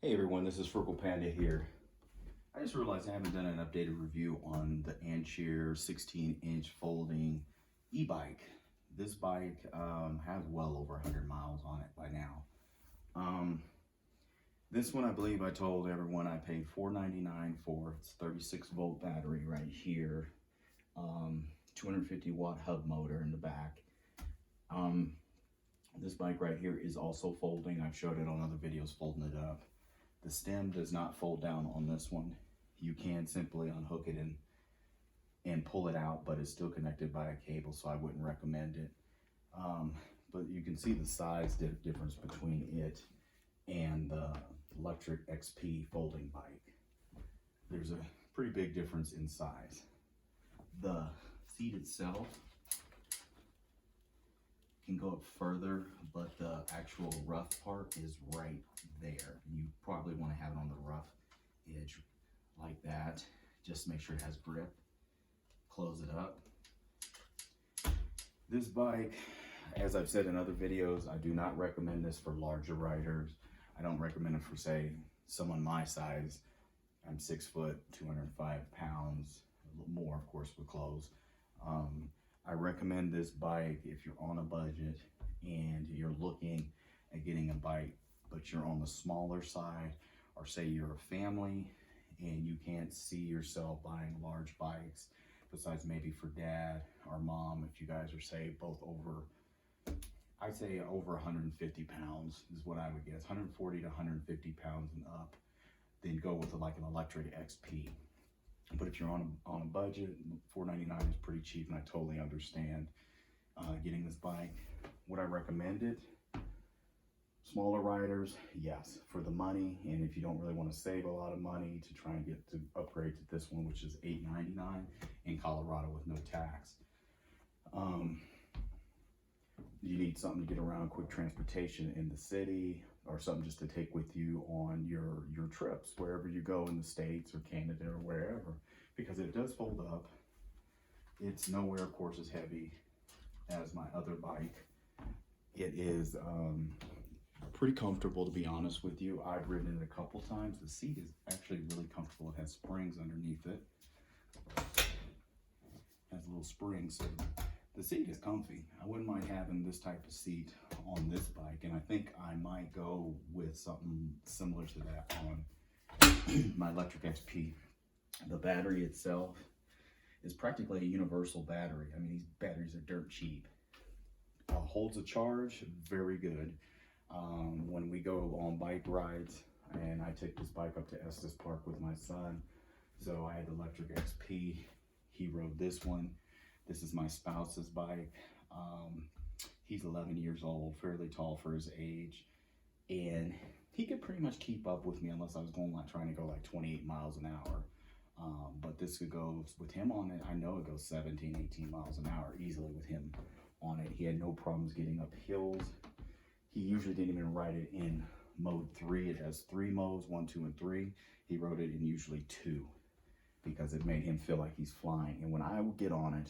Hey everyone, this is Frugal Panda here. I just realized I haven't done an updated review on the Ancheer 16-inch folding e-bike. This bike has well over 100 miles on it by now. This one, I believe I told everyone I paid $4.99 for. It's 36 volt battery right here, 250 watt hub motor in the back. This bike right here is also folding. I've showed it on other videos folding it up. The stem does not fold down on this one. You can simply unhook it and pull it out, but it's still connected by a cable, so I wouldn't recommend it. But you can see the size difference between it and the Lectric XP folding bike. There's a pretty big difference in size. The seat itself can go up further, but the actual rough part is right there. You probably want to have it on the rough edge like that. Just make sure it has grip. Close it up. This bike, as I've said in other videos, I do not recommend this for larger riders. I don't recommend it for, say, someone my size. I'm 6 foot, 205 pounds, a little more, of course, with clothes. I recommend this bike if you're on a budget and you're looking at getting a bike, but you're on the smaller side, or say you're a family and you can't see yourself buying large bikes, besides maybe for dad or mom, if you guys are, say, both over, I'd say over 150 pounds is what I would guess, 140 to 150 pounds and up, then go with like an Lectric XP. But if you're on a budget, $4.99 is pretty cheap, and I totally understand getting this bike. Would I recommend it? Smaller riders, yes, for the money, and if you don't really want to save a lot of money to try and get to upgrade to this one, which is $8.99 in Colorado with no tax. You need something to get around, quick transportation in the city, or something just to take with you on your trips, wherever you go in the States or Canada or wherever, because it does fold up. It's nowhere, of course, as heavy as my other bike. It is pretty comfortable, to be honest with you. I've ridden it a couple times. The seat is actually really comfortable. It has springs underneath it. It has a little spring, so the seat is comfy. I wouldn't mind having this type of seat on this bike, and I think I might go with something similar to that on my Lectric XP. The battery itself is practically a universal battery. I mean, these batteries are dirt cheap. Holds a charge, very good. When we go on bike rides, and I take this bike up to Estes Park with my son, so I had the Lectric XP. He rode this one. This is my spouse's bike. He's 11 years old, fairly tall for his age, and he could pretty much keep up with me unless I was going like trying to go like 28 miles an hour. But this could go, with him on it, I know it goes 17, 18 miles an hour easily with him on it. He had no problems getting up hills. He usually didn't even ride it in mode 3. It has 3 modes, 1, 2, and 3. He rode it in usually 2 because it made him feel like he's flying. And when I would get on it,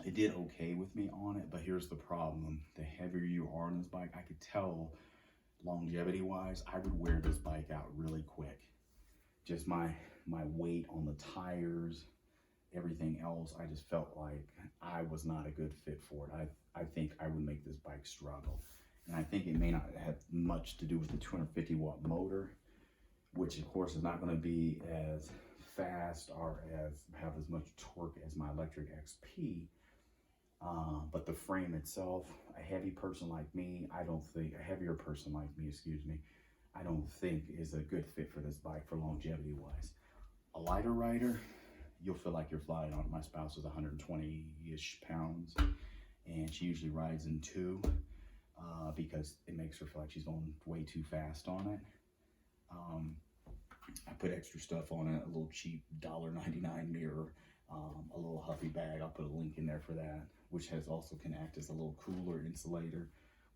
it did okay with me on it, but here's the problem. The heavier you are on this bike, I could tell longevity wise, I would wear this bike out really quick. Just my weight on the tires, everything else, I just felt like I was not a good fit for it. I think I would make this bike struggle. And I think it may not have much to do with the 250 watt motor, which of course is not going to be as fast or have as much torque as my Lectric XP. But the frame itself, a heavier person like me, I don't think is a good fit for this bike for longevity wise. A lighter rider, you'll feel like you're flying on it. My spouse is 120-ish pounds, and she usually rides in 2 because it makes her feel like she's going way too fast on it. I put extra stuff on it, a little cheap $1.99 mirror, a little Huffy bag. I'll put a link in there for that, which also can act as a little cooler insulator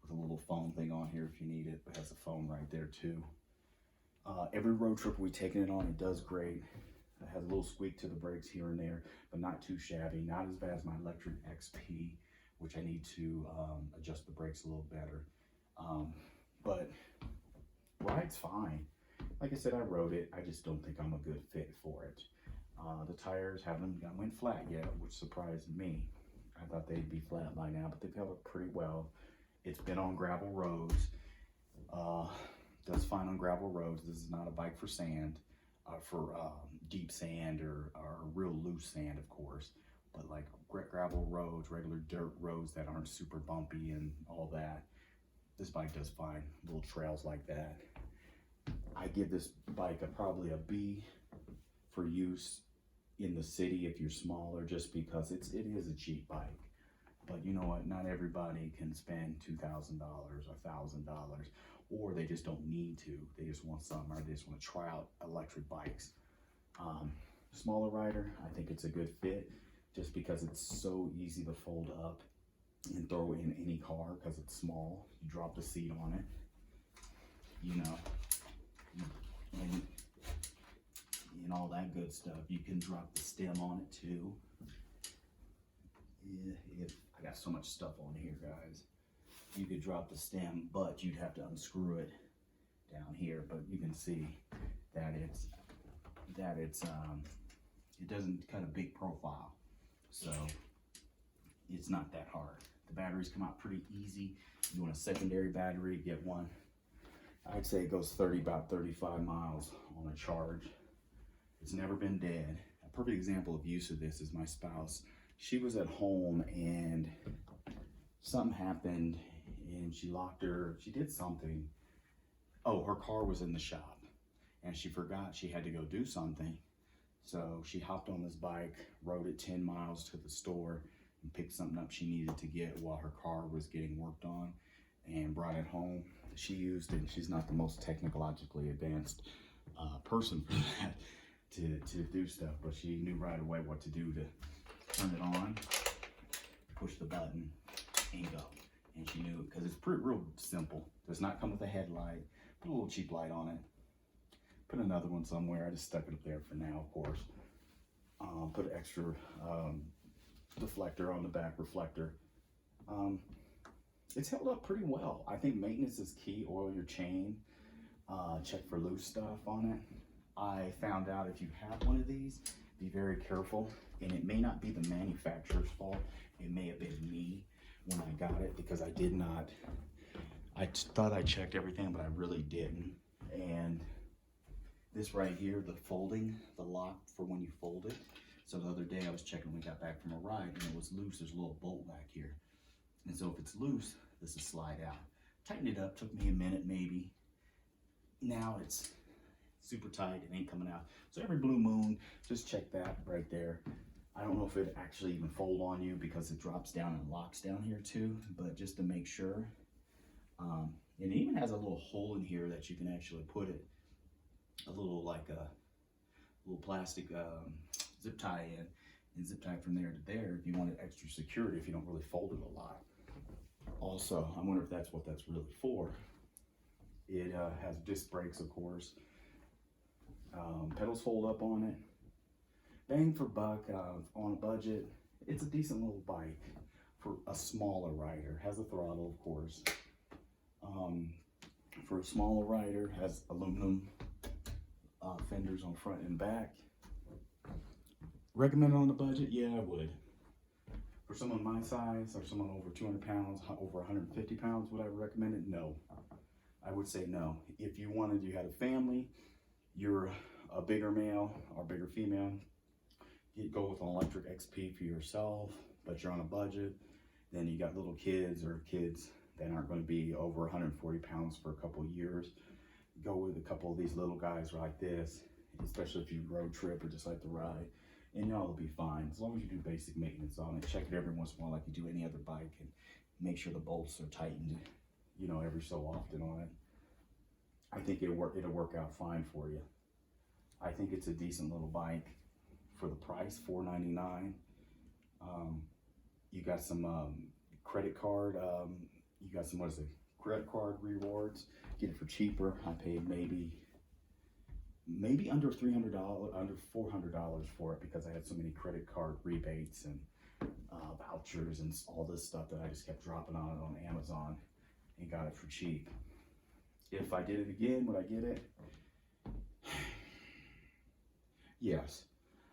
with a little foam thing on here if you need it, but has a foam right there too. Every road trip we've taken it on, it does great. It has a little squeak to the brakes here and there, but not too shabby. Not as bad as my Lectric XP, which I need to adjust the brakes a little better. But ride's fine. Like I said, I rode it. I just don't think I'm a good fit for it. The tires haven't went flat yet, which surprised me. I thought they'd be flat by now, but they've held up pretty well. It's been on gravel roads. Does fine on gravel roads. This is not a bike for sand, for deep sand or real loose sand, of course. But like gravel roads, regular dirt roads that aren't super bumpy and all that, this bike does fine. Little trails like that. I give this bike probably a B for use in the city if you're smaller, just because it is a cheap bike. But you know what? Not everybody can spend $2,000 or $1,000, or they just don't need to. They just want something, or they just want to try out electric bikes. Smaller rider, I think it's a good fit, just because it's so easy to fold up and throw in any car because it's small. You drop the seat on it, you know, and all that good stuff. You can drop the stem on it too. I got so much stuff on here, guys. You could drop the stem, but you'd have to unscrew it down here. But you can see that it doesn't cut a big profile, so it's not that hard. The batteries come out pretty easy. You want a secondary battery, get one. I'd say it goes about 35 miles on a charge. It's never been dead. A perfect example of use of this is my spouse. She was at home and something happened and she did something. Oh, her car was in the shop and she forgot she had to go do something. So she hopped on this bike, rode it 10 miles to the store and picked something up she needed to get while her car was getting worked on, and brought it home. She used it. She's not the most technologically advanced person for that, to do stuff, but she knew right away what to do to turn it on, push the button, and go. And she knew it because it's real simple. Does not come with a headlight. Put a little cheap light on it. Put another one somewhere. I just stuck it up there for now, of course. Put an extra deflector on the back, reflector. It's held up pretty well. I think maintenance is key. Oil your chain. Check for loose stuff on it. I found out if you have one of these, be very careful. And it may not be the manufacturer's fault. It may have been me when I got it, because I did not. I thought I checked everything, but I really didn't. And this right here, the folding, the lock for when you fold it. So the other day I was checking when we got back from a ride and it was loose. There's a little bolt back here. And so if it's loose, this will slide out. Tighten it up, took me a minute maybe. Now it's super tight, it ain't coming out. So every blue moon, just check that right there. I don't know if it actually even fold on you because it drops down and locks down here too, but just to make sure. And it even has a little hole in here that you can actually put it, a little like a little plastic zip tie in, and zip tie from there to there if you wanted extra security, if you don't really fold it a lot. Also, I wonder if that's what that's really for. It has disc brakes, of course. Pedals fold up on it. Bang for buck, on a budget. It's a decent little bike for a smaller rider. Has a throttle, of course. For a smaller rider, has aluminum fenders on front and back. Recommend it on the budget? Yeah, I would. For someone my size, or someone over 200 pounds, over 150 pounds, would I recommend it? No. I would say no. If you had a family, you're a bigger male or bigger female, you'd go with an electric XP for yourself, but you're on a budget. Then you got little kids or kids that aren't going to be over 140 pounds for a couple of years. Go with a couple of these little guys like this, especially if you road trip or just like to ride, and y'all will be fine. As long as you do basic maintenance on it, check it every once in a while like you do any other bike, and make sure the bolts are tightened, you know, every so often on it. I think it'll work out fine for you. I think it's a decent little bike for the price, $499. You got some credit card, you got some, credit card rewards. Get it for cheaper. I paid maybe under $300, under $400 for it, because I had so many credit card rebates and vouchers and all this stuff that I just kept dropping on it on Amazon and got it for cheap. If I did it again, would I get it? Yes,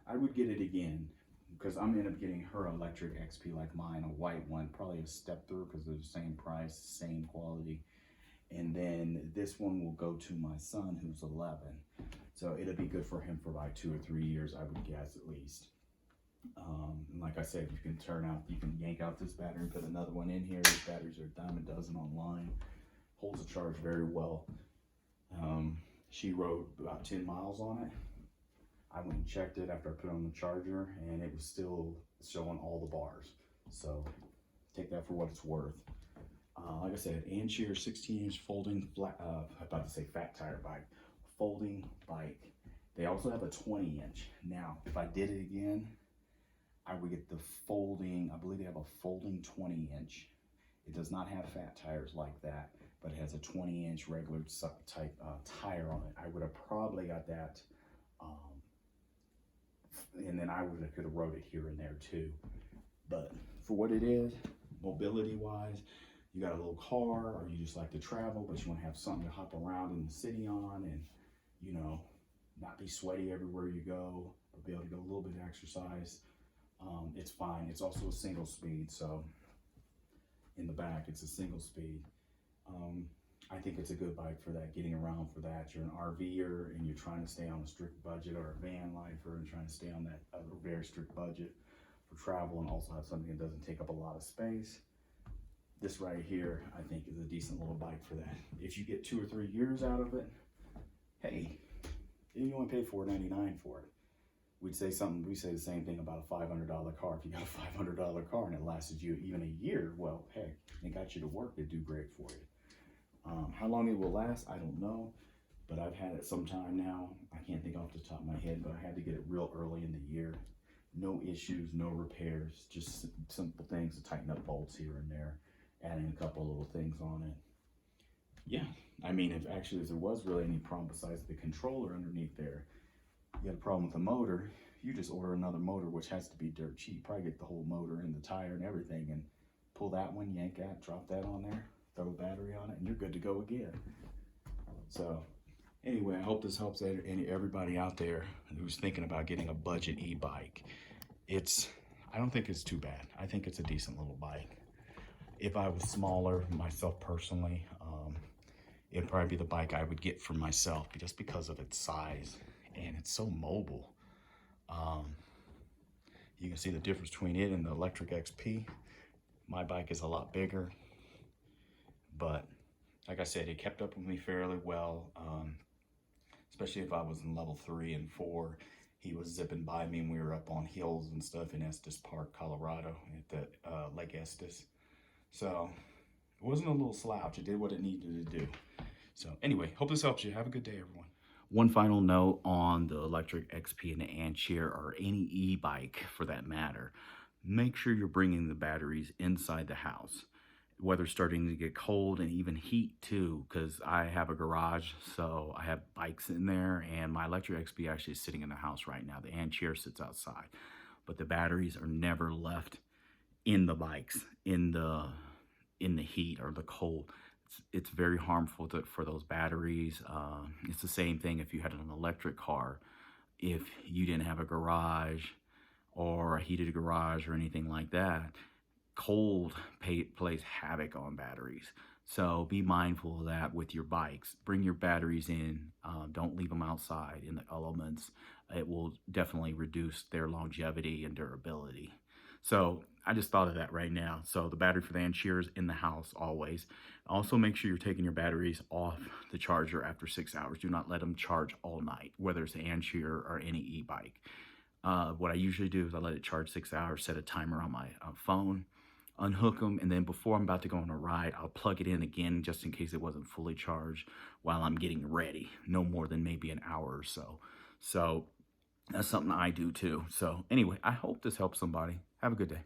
I would get it again because I'm gonna end up getting her electric XP like mine, a white one, probably a step through because they're the same price, same quality. And then this one will go to my son who's 11. So it'll be good for him for like 2 or 3 years, I would guess at least. Like I said, you can yank out this battery and put another one in here. These batteries are a dime a dozen online. Holds the charge very well. She rode about 10 miles on it. I went and checked it after I put it on the charger, and it was still showing all the bars. So take that for what it's worth. Like I said, Ancheer 16-inch folding flat, I'm about to say fat tire bike, folding bike. They also have a 20-inch. Now, if I did it again, I would get the folding, I believe they have a folding 20-inch. It does not have fat tires like that, but it has a 20-inch regular type tire on it. I would have probably got that, and then I could have rode it here and there too. But for what it is, mobility-wise, you got a little car, or you just like to travel, but you want to have something to hop around in the city on, and you know, not be sweaty everywhere you go, but be able to get a little bit of exercise. It's fine. It's also a single speed, so in the back it's a single speed. I think it's a good bike for that, getting around for that. You're an RVer and you're trying to stay on a strict budget, or a van lifer and trying to stay on that very strict budget for travel, and also have something that doesn't take up a lot of space. This right here, I think, is a decent little bike for that. If you get 2 or 3 years out of it, hey, then you only pay $4.99 for it. We say the same thing about a $500 car. If you got a $500 car and it lasted you even a year, well, heck, it got you to work, it'd do great for you. How long it will last, I don't know, but I've had it some time now. I can't think off the top of my head, but I had to get it real early in the year. No issues, no repairs, just simple things to tighten up bolts here and there, adding a couple little things on it. Yeah, I mean, if there was really any problem besides the controller underneath there, you had a problem with the motor, you just order another motor, which has to be dirt cheap. Probably get the whole motor and the tire and everything, and pull that one, yank that, drop that on there, throw a battery on it, and you're good to go again. So anyway, I hope this helps everybody out there who's thinking about getting a budget e-bike. I don't think it's too bad. I think it's a decent little bike. If I was smaller, myself personally, it'd probably be the bike I would get for myself, just because of its size, and it's so mobile. You can see the difference between it and the Lectric XP. My bike is a lot bigger, but like I said, it kept up with me fairly well, especially if I was in level 3 and 4. He was zipping by me and we were up on hills and stuff in Estes Park, Colorado, at the Lake Estes. So it wasn't a little slouch. It did what it needed to do. So anyway, hope this helps you. Have a good day, everyone. One final note on the Lectric XP and the Ancheer, or any e-bike for that matter. Make sure you're bringing the batteries inside the house. Weather's starting to get cold, and even heat too, because I have a garage, so I have bikes in there, and my Lectric XP actually is sitting in the house right now. The Ancheer sits outside, but the batteries are never left in the bikes in the heat or the cold. It's very harmful for those batteries. It's the same thing if you had an electric car. If you didn't have a garage or a heated garage or anything like that, cold plays havoc on batteries. So be mindful of that with your bikes. Bring your batteries in. Don't leave them outside in the elements. It will definitely reduce their longevity and durability. So I just thought of that right now. So the battery for the Ancheer is in the house always. Also make sure you're taking your batteries off the charger after 6 hours. Do not let them charge all night, whether it's the Ancheer or any e-bike. What I usually do is I let it charge 6 hours, set a timer on my phone, unhook them, and then before I'm about to go on a ride, I'll plug it in again just in case it wasn't fully charged while I'm getting ready. No more than maybe an hour or so. So that's something I do too. So anyway, I hope this helps somebody. Have a good day.